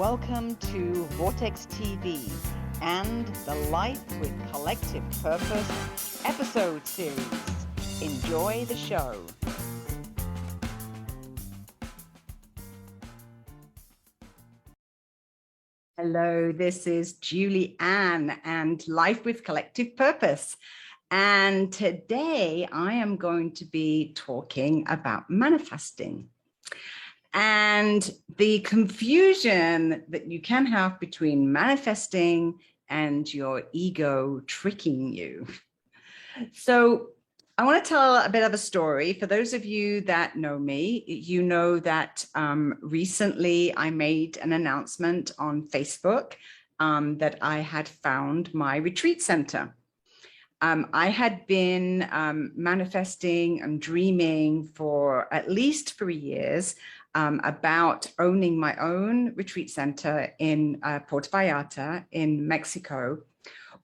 Welcome to Vortex TV and the Life with Collective Purpose episode series. Enjoy the show. Hello, this is Julie Ann and Life with Collective Purpose. And today I am going to be talking about manifesting. And the confusion that you can have between manifesting and your ego tricking you. So I want to tell a bit of a story. For those of you that know me, you know that recently I made an announcement on Facebook that I had found my retreat center. I had been manifesting and dreaming for at least 3 years about owning my own retreat center in Puerto Vallarta in Mexico,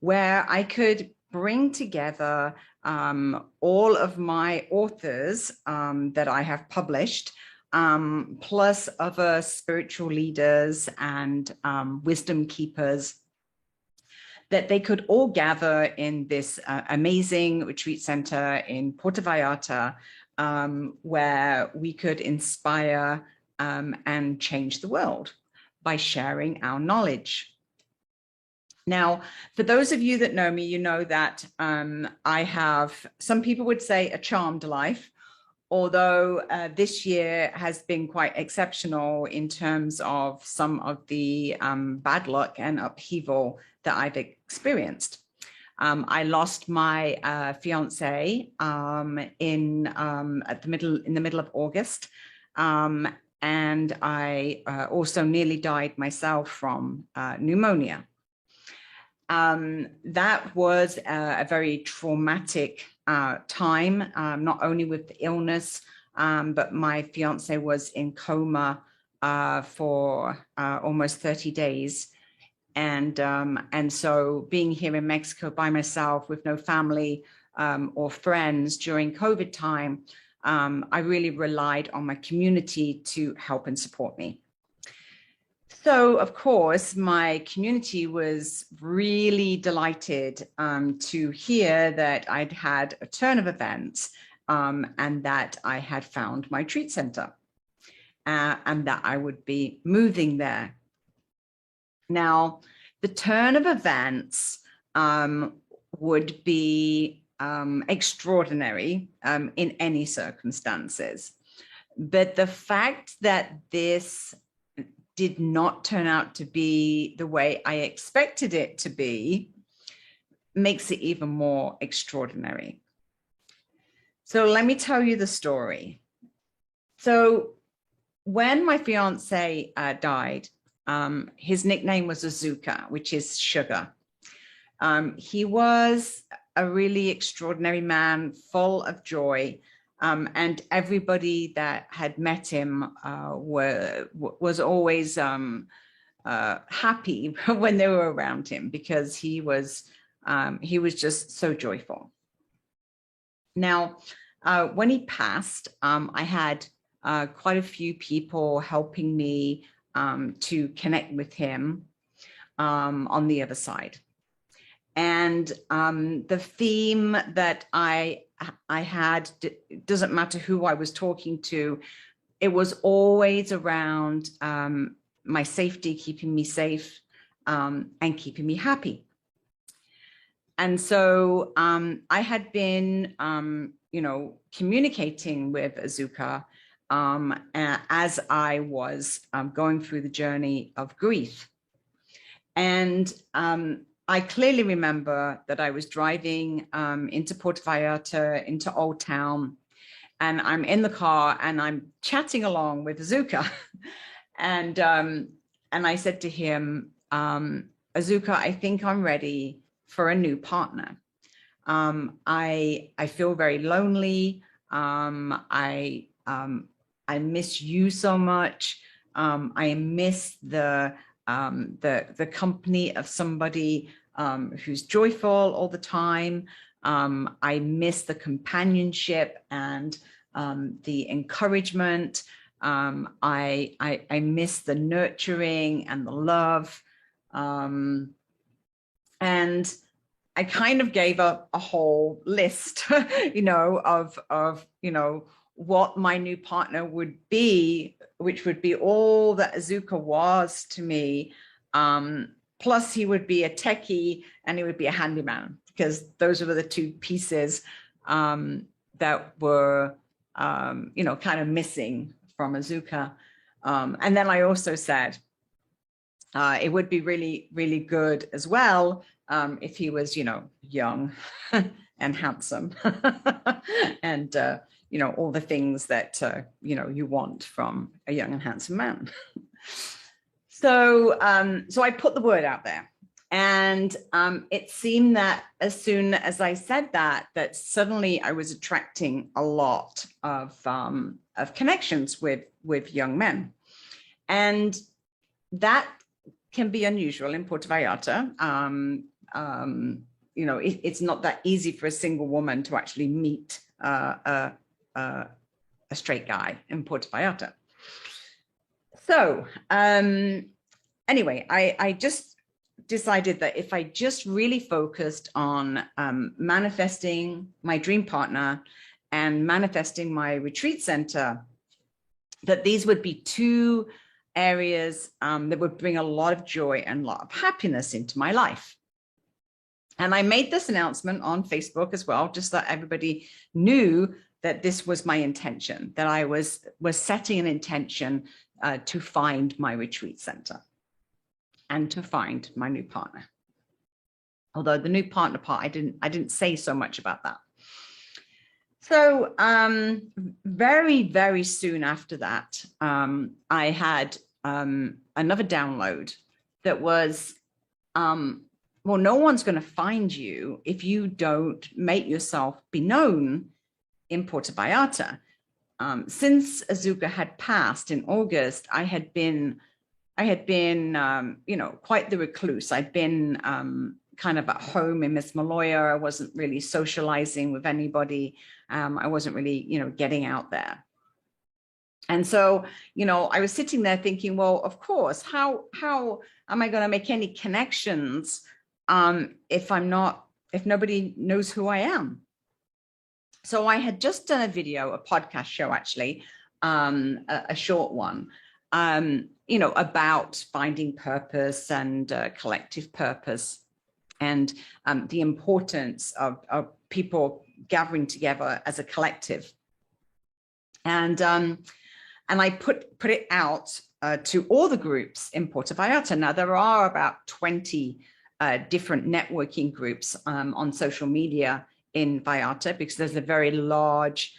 where I could bring together all of my authors that I have published, plus other spiritual leaders and wisdom keepers, that they could all gather in this amazing retreat center in Puerto Vallarta, where we could inspire and change the world by sharing our knowledge. Now, for those of you that know me, you know that I have, some people would say, a charmed life, although this year has been quite exceptional in terms of some of the bad luck and upheaval that I've experienced. I lost my fiance in the middle of August, and I also nearly died myself from pneumonia. That was a very traumatic time, not only with the illness, but my fiance was in coma for almost 30 days. And so being here in Mexico by myself with no family or friends during COVID time, I really relied on my community to help and support me. So, of course, my community was really delighted to hear that I'd had a turn of events and that I had found my retreat center and that I would be moving there. Now, the turn of events would be extraordinary in any circumstances. But the fact that this did not turn out to be the way I expected it to be makes it even more extraordinary. So let me tell you the story. So when my fiance died, his nickname was Azuka, which is sugar. He was a really extraordinary man, full of joy. And everybody that had met him was always happy when they were around him because he was just so joyful. Now, when he passed, I had quite a few people helping me to connect with him on the other side. And the theme that I had, doesn't matter who I was talking to, it was always around my safety, keeping me safe and keeping me happy. And so I had been, communicating with Azuka as I was going through the journey of grief. And I clearly remember that I was driving into Puerto Vallarta, into Old Town, and I'm in the car and I'm chatting along with Azuka. And I said to him, Azuka, I think I'm ready for a new partner. I feel very lonely. I miss you so much. I miss the company of somebody who's joyful all the time. I miss the companionship and the encouragement I miss the nurturing and the love. And I kind of gave up a whole list, of what my new partner would be, which would be all that Azuka was to me. Plus he would be a techie and he would be a handyman, because those were the two pieces that were, kind of missing from Azuka. And then I also said, it would be really, really good as well if he was, young and handsome and, all the things that, you want from a young and handsome man. So I put the word out there, and it seemed that as soon as I said that suddenly I was attracting a lot of connections with young men. And that can be unusual in Puerto Vallarta. It's not that easy for a single woman to actually meet a straight guy in Puerto Vallarta. So anyway, I just decided that if I just really focused on manifesting my dream partner and manifesting my retreat center, that these would be two areas that would bring a lot of joy and a lot of happiness into my life. And I made this announcement on Facebook as well, just so everybody knew that this was my intention, that I was setting an intention to find my retreat center and to find my new partner. Although the new partner part, I didn't say so much about that. So very, very soon after that, I had another download that was, well, no one's going to find you if you don't make yourself be known in Puerto Vallarta. Since Azuka had passed in August, I had been, quite the recluse. I'd been kind of at home in Miss Maloya. I wasn't really socializing with anybody. I wasn't really, getting out there. And so, I was sitting there thinking, well, of course, how am I going to make any connections if nobody knows who I am? So I had just done a video, a podcast show, actually, a short one, about finding purpose and collective purpose, and the importance of people gathering together as a collective. And I put it out to all the groups in Puerto Vallarta. Now, there are about 20 different networking groups on social media in Vallarta, because there's a very large,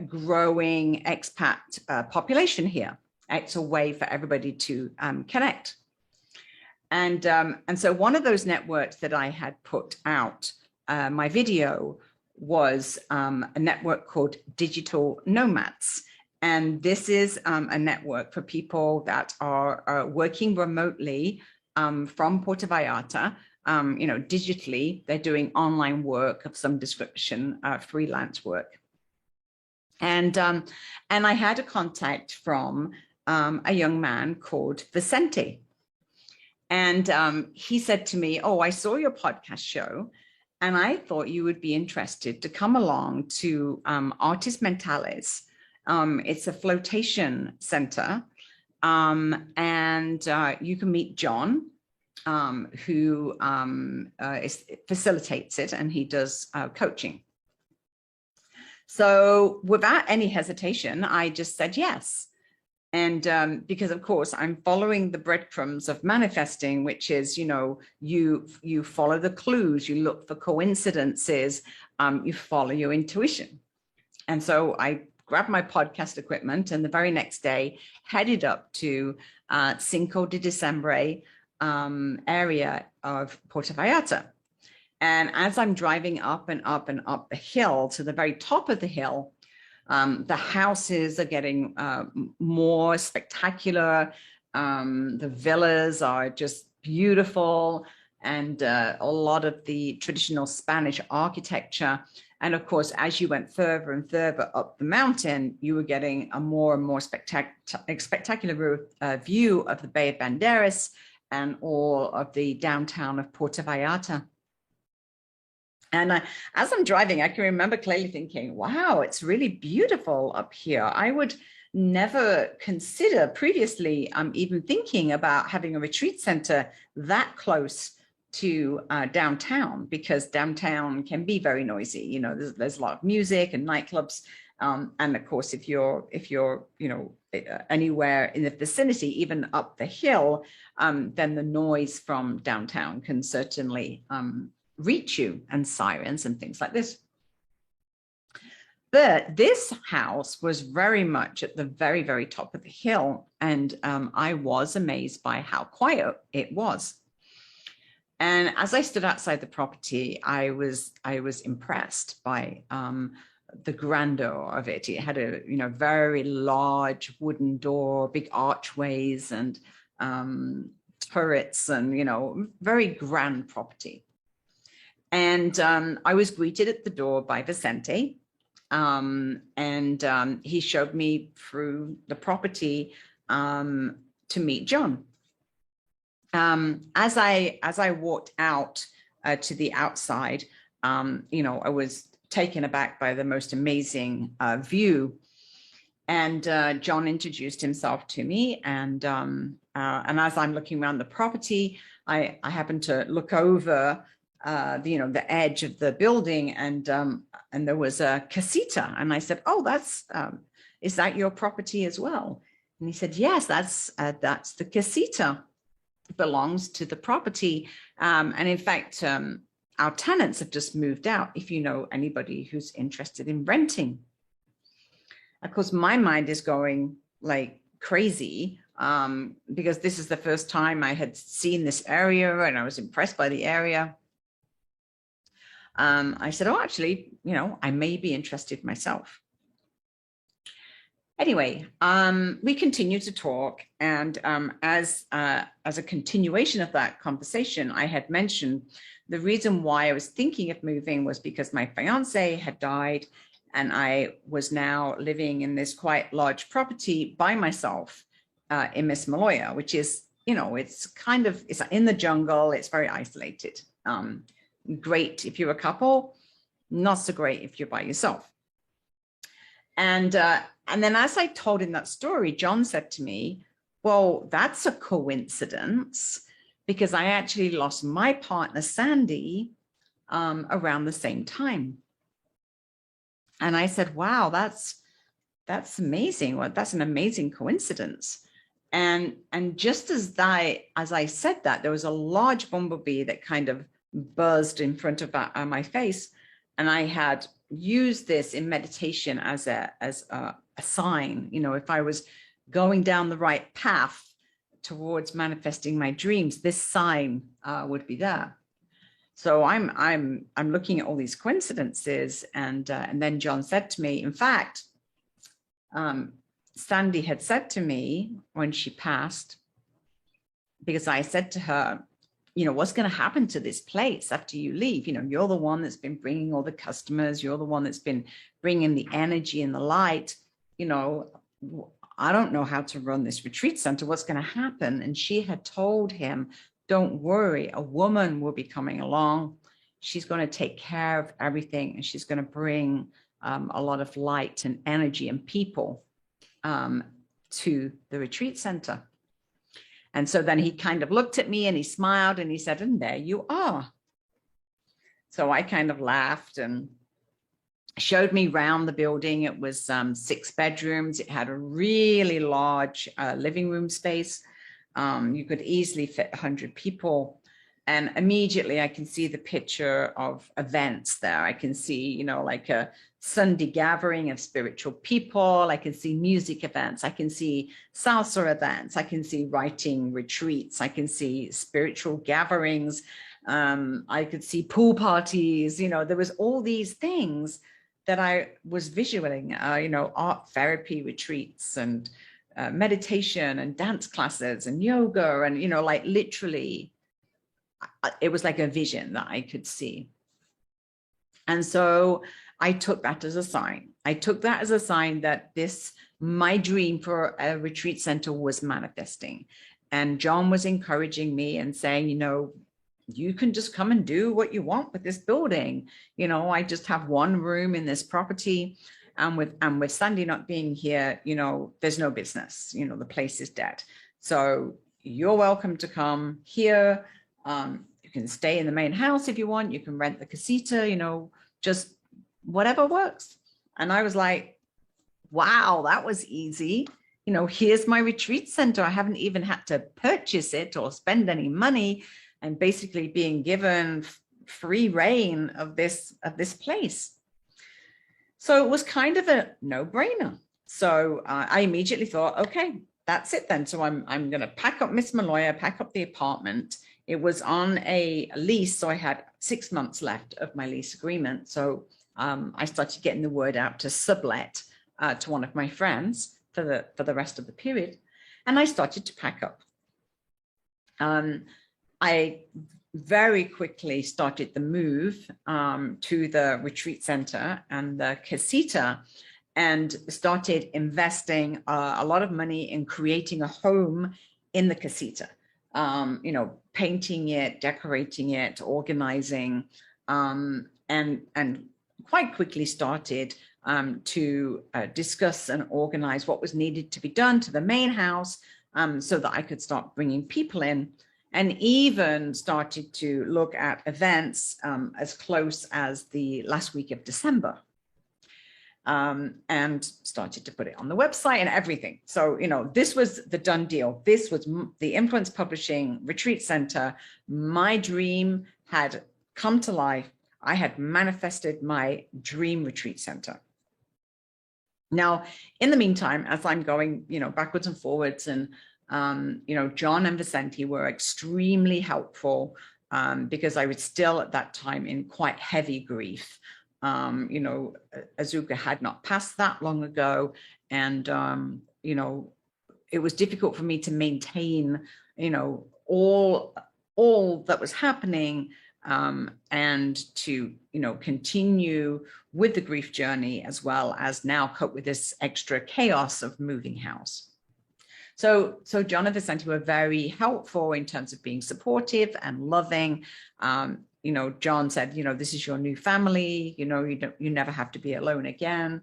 growing expat population here. It's a way for everybody to connect. And so one of those networks that I had put out my video was a network called Digital Nomads. And this is a network for people that are working remotely from Puerto Vallarta. Digitally, they're doing online work of some description, freelance work. And I had a contact from a young man called Vicente. And he said to me, oh, I saw your podcast show, and I thought you would be interested to come along to Artis Mentales. It's a flotation center, and you can meet John, who facilitates it, and he does coaching. So without any hesitation, I just said yes. And because, of course, I'm following the breadcrumbs of manifesting, which is, you follow the clues, you look for coincidences, you follow your intuition. And so I grabbed my podcast equipment, and the very next day headed up to Cinco de Diciembre area of Puerto Vallarta. And as I'm driving up and up and up the hill to the very top of the hill, the houses are getting more spectacular. The villas are just beautiful, and a lot of the traditional Spanish architecture. And of course, as you went further and further up the mountain, you were getting a more and more spectacular view of the Bay of Banderas and all of the downtown of Puerto Vallarta. And as I'm driving, I can remember clearly thinking, wow, it's really beautiful up here. I would never consider previously even thinking about having a retreat center that close to downtown, because downtown can be very noisy. You know, there's a lot of music and nightclubs. And of course, if you're, you know, anywhere in the vicinity, even up the hill, then the noise from downtown can certainly reach you, and sirens and things like this. But this house was very much at the very, very top of the hill. And I was amazed by how quiet it was. And as I stood outside the property, I was impressed by the grandeur of it. It had a, you know, very large wooden door, big archways and turrets, and, you know, very grand property. And I was greeted at the door by Vicente, and he showed me through the property to meet John. As I walked out to the outside, you know, I was taken aback by the most amazing view. And John introduced himself to me, and as I'm looking around the property, I happened to look over you know, the edge of the building, and there was a casita, and I said, "Oh, that's is that your property as well?" And he said, "Yes, that's the casita. It belongs to the property, and in fact, our tenants have just moved out. If you know anybody who's interested in renting." Of course, my mind is going like crazy, because this is the first time I had seen this area, and I was impressed by the area. I said, "Oh, actually, you know, I may be interested myself." Anyway, we continued to talk, and as a continuation of that conversation, I had mentioned the reason why I was thinking of moving was because my fiance had died, and I was now living in this quite large property by myself in Miss Maloya, which is, you know, it's in the jungle. It's very isolated. Great if you're a couple, not so great if you're by yourself. And then as I told him that story, John said to me, "Well, that's a coincidence, because I actually lost my partner, Sandy, around the same time." And I said, "Wow, that's amazing. Well, that's an amazing coincidence." And just as I said that, there was a large bumblebee that kind of buzzed in front of my face, and I had used this in meditation as a sign. You know, if I was going down the right path towards manifesting my dreams, this sign would be there. So I'm looking at all these coincidences, and then John said to me, in fact, Sandy had said to me when she passed, because I said to her, "You know, what's going to happen to this place after you leave? You know, you're the one that's been bringing all the customers. You're the one that's been bringing the energy and the light. You know, I don't know how to run this retreat center. What's going to happen?" And she had told him, "Don't worry, a woman will be coming along. She's going to take care of everything, and she's going to bring a lot of light and energy and people to the retreat center." And so then he kind of looked at me and he smiled and he said, "And there you are." So I kind of laughed and showed me around the building. It was 6 bedrooms. It had a really large living room space. You could easily fit 100 people. And immediately I can see the picture of events there. I can see, you know, like a Sunday gathering of spiritual people. I can see music events. I can see salsa events. I can see writing retreats. I can see spiritual gatherings. I could see pool parties. You know, there was all these things that I was visualizing, you know, art therapy retreats and meditation and dance classes and yoga, and, you know, like literally it was like a vision that I could see. And so I took that as a sign. I took that as a sign that my dream for a retreat center was manifesting. And John was encouraging me and saying, you can just come and do what you want with this building. I just have one room in this property. And with Sandy not being here, there's no business, the place is dead. So you're welcome to come here. You can stay in the main house if you want. You can rent the casita, just whatever works. And I was like, wow, that was easy. Here's my retreat center. I haven't even had to purchase it or spend any money, and basically being given free reign of this place. So it was kind of a no-brainer. So I immediately thought, okay, that's it then. So I'm going to pack up Miss Malloya, pack up the apartment. It was on a lease, so I had 6 months left of my lease agreement. So I started getting the word out to sublet to one of my friends for the rest of the period, and I started to pack up. I very quickly started the move to the retreat center and the casita, and started investing a lot of money in creating a home in the casita. Painting it, decorating it, organizing, and quite quickly started to discuss and organize what was needed to be done to the main house, so that I could start bringing people in, and even started to look at events as close as the last week of December, and started to put it on the website and everything. So, this was the done deal. This was the Influence Publishing Retreat Center. My dream had come to life. I had manifested my dream retreat center. Now, in the meantime, as I'm going, backwards and forwards, and John and Vicente were extremely helpful, because I was still at that time in quite heavy grief. Azuka had not passed that long ago, and it was difficult for me to maintain, all that was happening, and to continue with the grief journey, as well as now cope with this extra chaos of moving house. So John and Vicente were very helpful in terms of being supportive and loving. John said, this is your new family, you never have to be alone again.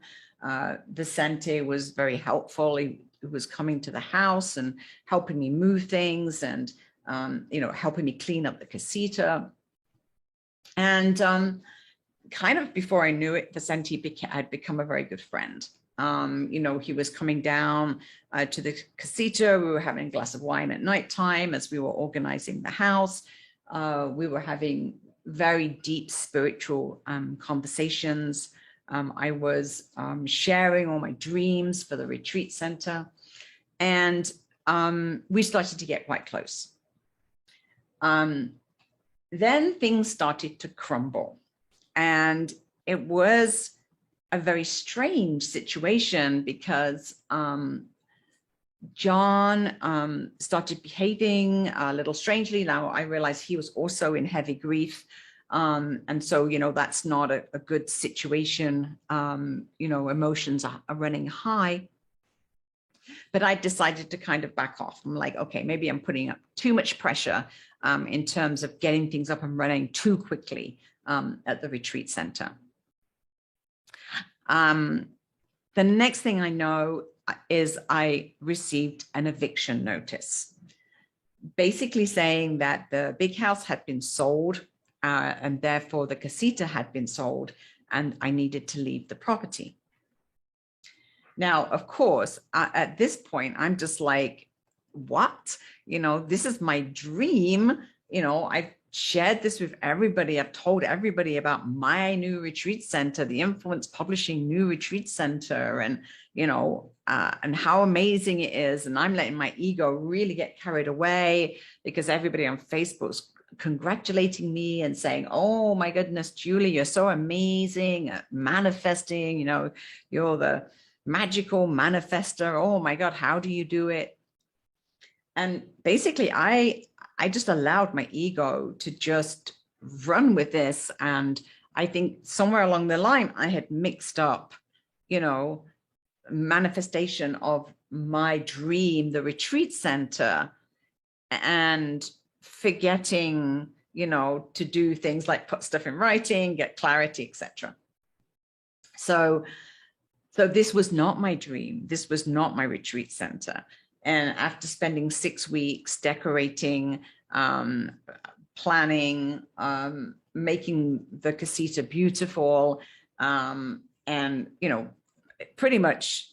Vicente was very helpful. He was coming to the house and helping me move things, and helping me clean up the casita. And kind of before I knew it, Vicente had become a very good friend. He was coming down to the casita. We were having a glass of wine at nighttime as we were organizing the house. We were having very deep spiritual conversations. I was sharing all my dreams for the retreat center, and we started to get quite close. Then things started to crumble, and it was a very strange situation, because John started behaving a little strangely. Now I realized he was also in heavy grief, and so that's not a good situation. Emotions are running high. But I decided to kind of back off. I'm like, okay, maybe I'm putting up too much pressure in terms of getting things up and running too quickly at the retreat center. The next thing I know is I received an eviction notice, basically saying that the big house had been sold, and therefore the casita had been sold, and I needed to leave the property. Now, of course, at this point, I'm just like, what? This is my dream. I've shared this with everybody. I've told everybody about my new retreat center, the Influence Publishing new retreat center, and, and how amazing it is. And I'm letting my ego really get carried away, because everybody on Facebook's congratulating me and saying, oh my goodness, Julie, you're so amazing at manifesting, you're the magical manifester. Oh my God, how do you do it? And basically I just allowed my ego to just run with this, and I think somewhere along the line, I had mixed up, you know, manifestation of my dream, the retreat center, and forgetting, you know, to do things like put stuff in writing, get clarity, etc. So this was not my dream. This was not my retreat center. And after spending 6 weeks decorating, planning, making the casita beautiful, and, you know, pretty much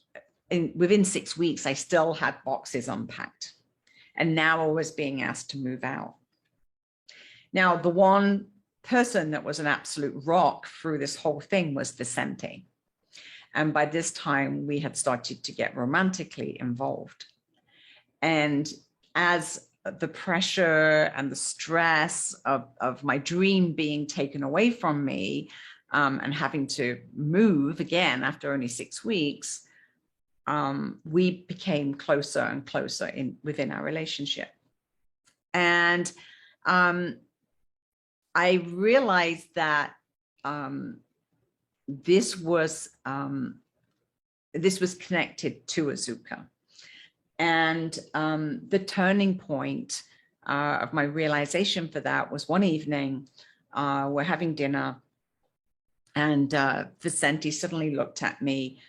within 6 weeks, I still had boxes unpacked. And now I was being asked to move out. Now, the one person that was an absolute rock through this whole thing was Vicente. And by this time, we had started to get romantically involved. And as the pressure and the stress of my dream being taken away from me, and having to move again after only 6 weeks, we became closer and closer within our relationship. And I realized that this was connected to Azuka. And the turning point of my realization for that was one evening, we're having dinner, and Vicente suddenly looked at me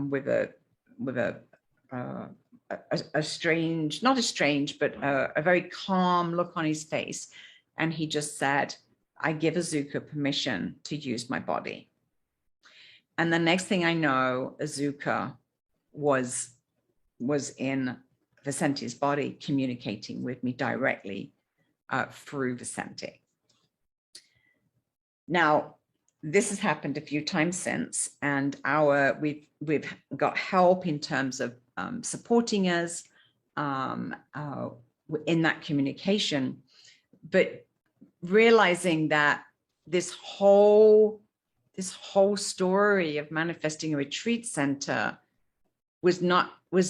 with a strange, not a strange, but a very calm look on his face. And he just said, I give Azuka permission to use my body. And the next thing I know, Azuka was in Vicente's body, communicating with me directly through Vicente. Now, this has happened a few times since, and we've got help in terms of supporting us in that communication, but realizing that this whole story of manifesting a retreat center was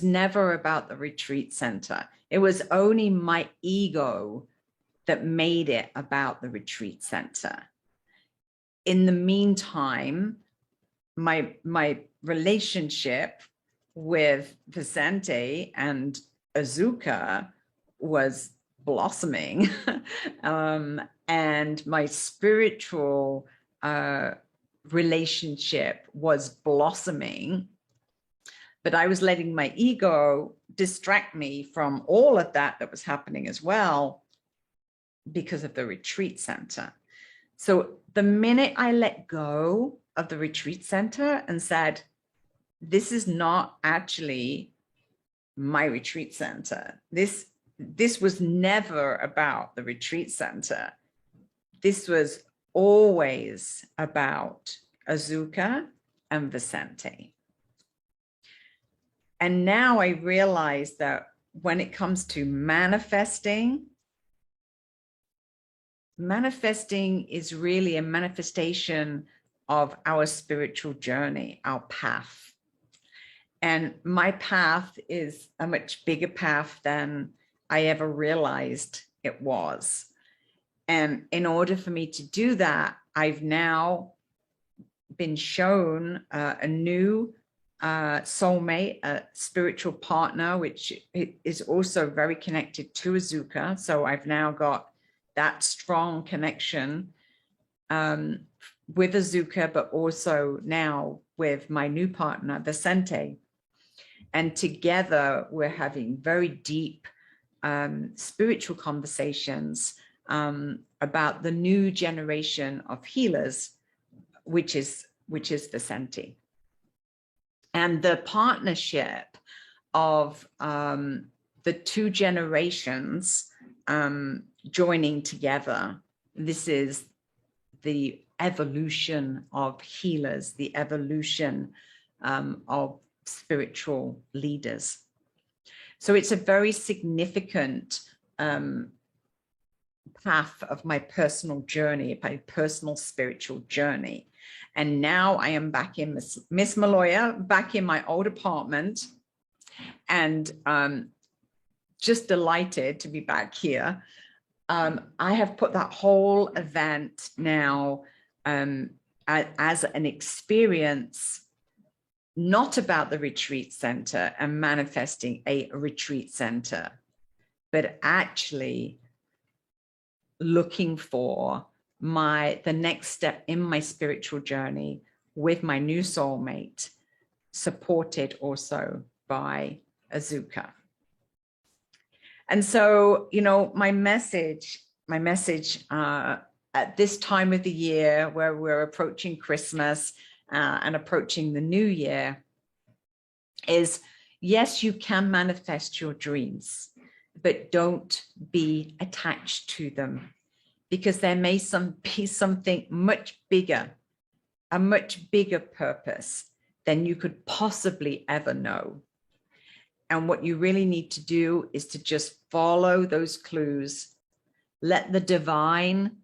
never about the retreat center. It was only my ego that made it about the retreat center. In the meantime, my relationship with Vicente and Azuka was blossoming, and my spiritual relationship was blossoming. But I was letting my ego distract me from all of that was happening as well because of the retreat center. So the minute I let go of the retreat center and said, this is not actually my retreat center. This was never about the retreat center. This was always about Azuka and Vicente. And now I realize that when it comes to manifesting is really a manifestation of our spiritual journey, our path. And my path is a much bigger path than I ever realized it was. And in order for me to do that, I've now been shown a new soulmate, a spiritual partner, which is also very connected to Azuka. So I've now got that strong connection with Azuka, but also now with my new partner, Vicente. And together we're having very deep spiritual conversations about the new generation of healers, which is Vicente. And the partnership of the two generations joining together, this is the evolution of healers, the evolution of spiritual leaders. So it's a very significant path of my personal journey, my personal spiritual journey. And now I am back in Miss Maloya, back in my old apartment, and just delighted to be back here. I have put that whole event now as an experience, not about the retreat center and manifesting a retreat center, but actually looking for the next step in my spiritual journey with my new soulmate, supported also by Azuka. And so, you know, my message at this time of the year where we're approaching Christmas and approaching the new year is, yes, you can manifest your dreams, but don't be attached to them, because there may be something much bigger, a much bigger purpose than you could possibly ever know. And what you really need to do is to just follow those clues, let the divine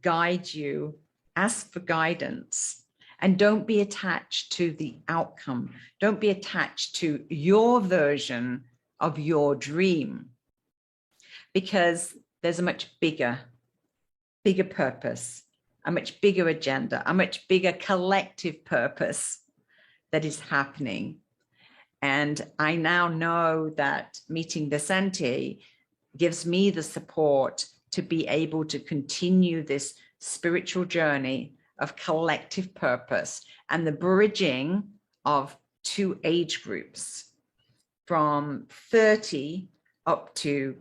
guide you, ask for guidance, and don't be attached to the outcome. Don't be attached to your version of your dream, because there's a much bigger purpose, a much bigger agenda, a much bigger collective purpose that is happening. And I now know that meeting Vicente gives me the support to be able to continue this spiritual journey of collective purpose and the bridging of two age groups from 30 up to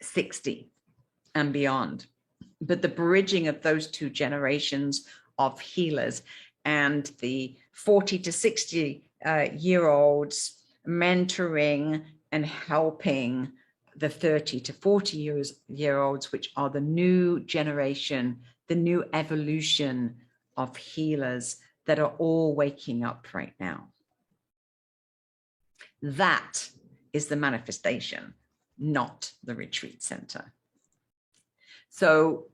60 and beyond. But the bridging of those two generations of healers, and the 40 to 60 year olds mentoring and helping the 30 to 40 year olds, which are the new generation, the new evolution of healers that are all waking up right now. That is the manifestation, not the retreat center. So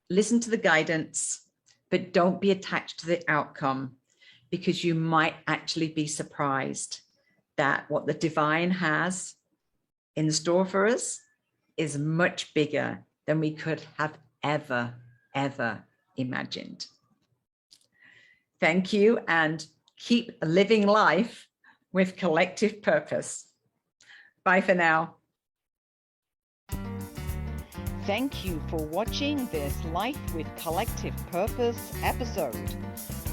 listen to the guidance, but don't be attached to the outcome, because you might actually be surprised that what the divine has in store for us is much bigger than we could have ever imagined. Thank you, and keep living life with collective purpose. Bye for now. Thank you for watching this Life with Collective Purpose episode.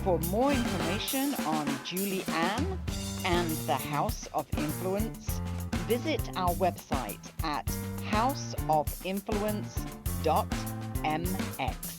For more information on Julie Ann and the House of Influence, visit our website at houseofinfluence.mx.